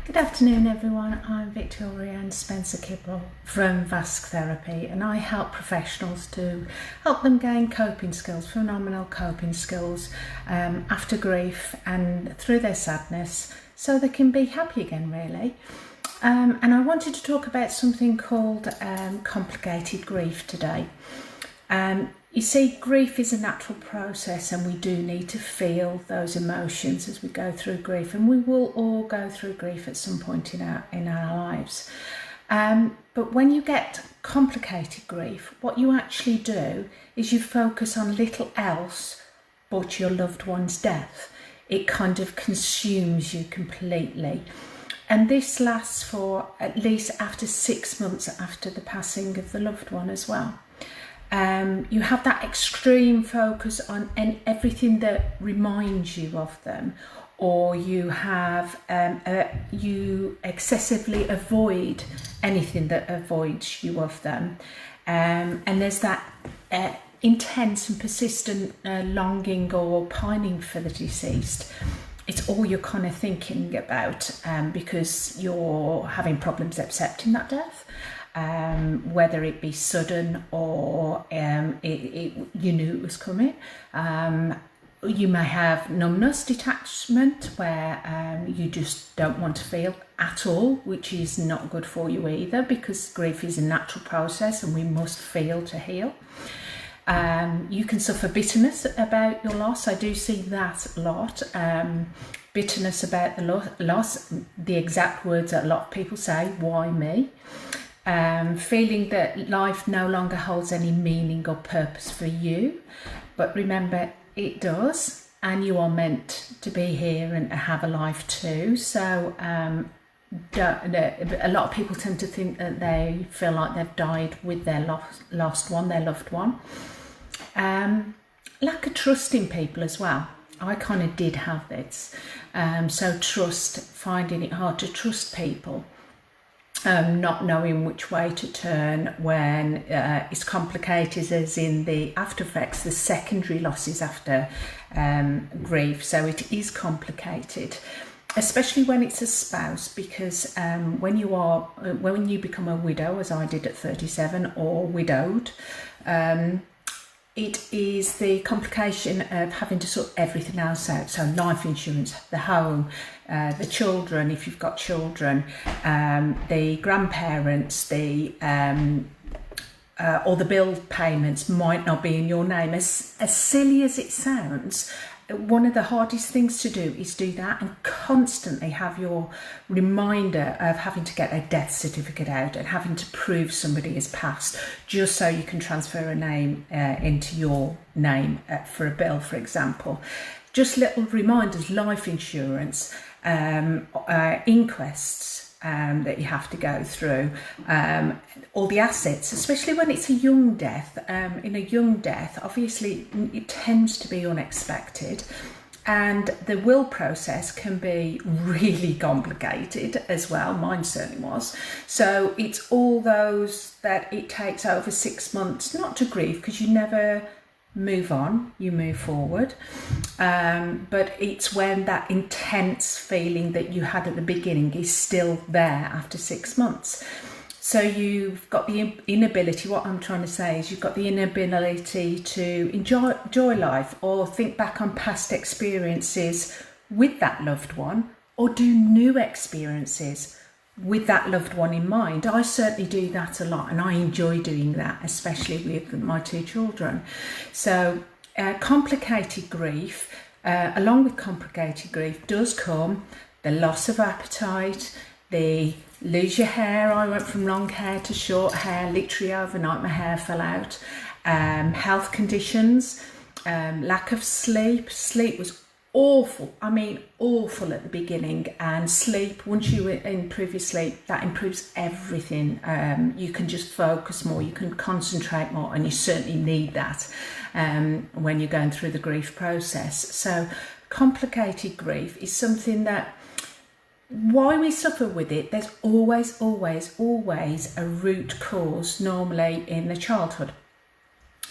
Good afternoon everyone, I'm Victoria and Spencer-Kibble from Vasc Therapy, and I help professionals to help them gain coping skills, phenomenal coping skills after grief and through their sadness so they can be happy again really. And I wanted to talk about something called complicated grief today. You see, grief is a natural process and we do need to feel those emotions as we go through grief, and we will all go through grief at some point in our lives. But when you get complicated grief, what you actually do is you focus on little else but your loved one's death. It kind of consumes you completely. And this lasts for at least after 6 months after the passing of the loved one as well. You have that extreme focus on everything that reminds you of them, or you have you excessively avoid anything that avoids you of them, and there's that intense and persistent longing or pining for the deceased. It's all you're kind of thinking about because you're having problems accepting that death. Whether it be sudden or you knew it was coming. You may have numbness, detachment, where you just don't want to feel at all, which is not good for you either, because grief is a natural process and we must feel to heal. You can suffer bitterness about your loss. I do see that a lot. Bitterness about the loss, the exact words that a lot of people say, why me? Feeling that life no longer holds any meaning or purpose for you, but remember it does, and you are meant to be here and have a life too. So a lot of people tend to think that they feel like they've died with their lost one, their loved one. Lack of trust in people as well. I kind of did have this. So trust, finding it hard to trust people. Not knowing which way to turn when it's complicated, as in the after effects, the secondary losses after grief. So it is complicated, especially when it's a spouse, because when you become a widow, as I did at 37, or widowed, it is the complication of having to sort everything else out. So life insurance, the home, the children, if you've got children, the grandparents, or the bill payments might not be in your name. As silly as it sounds, one of the hardest things to do is do that and constantly have your reminder of having to get a death certificate out and having to prove somebody has passed just so you can transfer a name into your name for a bill, for example. Just little reminders, life insurance, inquests that you have to go through, all the assets, especially when it's a young death. In a young death, obviously it tends to be unexpected, and the will process can be really complicated as well. Mine certainly was. So it's all those that it takes over 6 months not to grieve, because you never move on, you move forward, but it's when that intense feeling that you had at the beginning is still there after 6 months. So you've got the inability, what I'm trying to say is you've got the inability to enjoy life or think back on past experiences with that loved one, or do new experiences with that loved one in mind. I certainly do that a lot, and I enjoy doing that, especially with my 2 children. So complicated grief, along with complicated grief does come the loss of appetite, the lose your hair. I went from long hair to short hair, literally overnight my hair fell out. Health conditions, lack of sleep. Sleep was awful, I mean awful at the beginning, and sleep, once you improve your sleep, that improves everything. You can just focus more, you can concentrate more, and you certainly need that when you're going through the grief process. So complicated grief is something that, why we suffer with it, there's always a root cause, normally in the childhood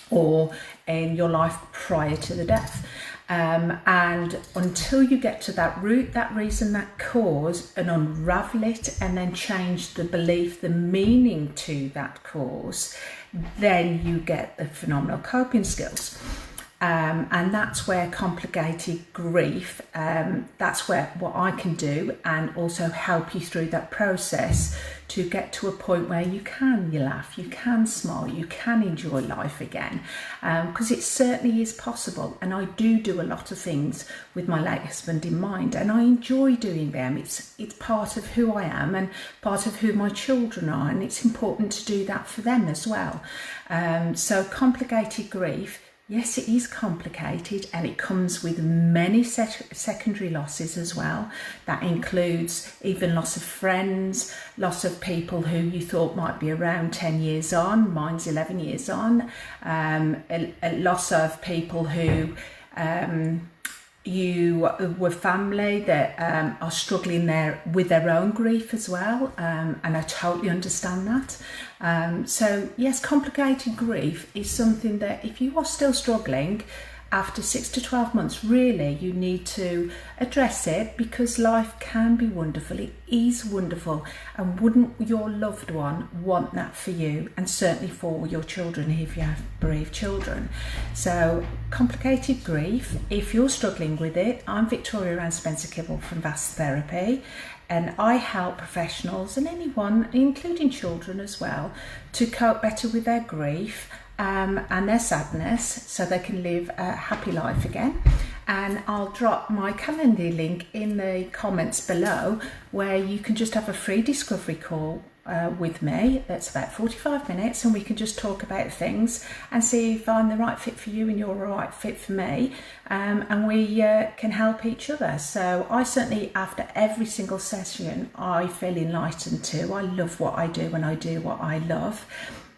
or in your life prior to the death. And until you get to that root, that reason, that cause, and unravel it, and then change the belief, the meaning to that cause, then you get the phenomenal coping skills. And that's where complicated grief, that's where what I can do, and also help you through that process to get to a point where you laugh, you can smile, you can enjoy life again, because it certainly is possible. And I do a lot of things with my late husband in mind, and I enjoy doing them. It's part of who I am and part of who my children are, and it's important to do that for them as well. So complicated grief, yes, it is complicated, and it comes with many secondary losses as well. That includes even loss of friends, loss of people who you thought might be around 10 years on, mine's 11 years on, a loss of people who you were family that are struggling with their own grief as well, and I totally understand that. So yes, complicated grief is something that if you are still struggling after 6 to 12 months, really you need to address it, because life can be wonderful. It is wonderful, and wouldn't your loved one want that for you, and certainly for your children if you have bereaved children. So complicated grief, if you're struggling with it, I'm Victoria and Spencer-Kibble from Hypnotherapy, and I help professionals and anyone, including children as well, to cope better with their grief and their sadness, so they can live a happy life again. And I'll drop my calendar link in the comments below, where you can just have a free discovery call with me. That's about 45 minutes, and we can just talk about things and see if I'm the right fit for you and you're the right fit for me, and we can help each other. So I certainly, after every single session, I feel enlightened too. I love what I do when I do what I love,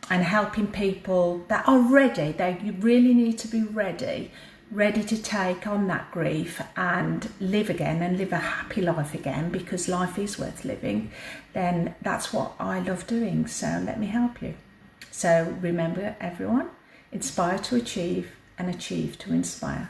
and helping people that are ready. You really need to be ready to take on that grief and live again, and live a happy life again, because life is worth living. Then that's what I love doing, so let me help you. So remember, everyone, inspire to achieve, and achieve to inspire.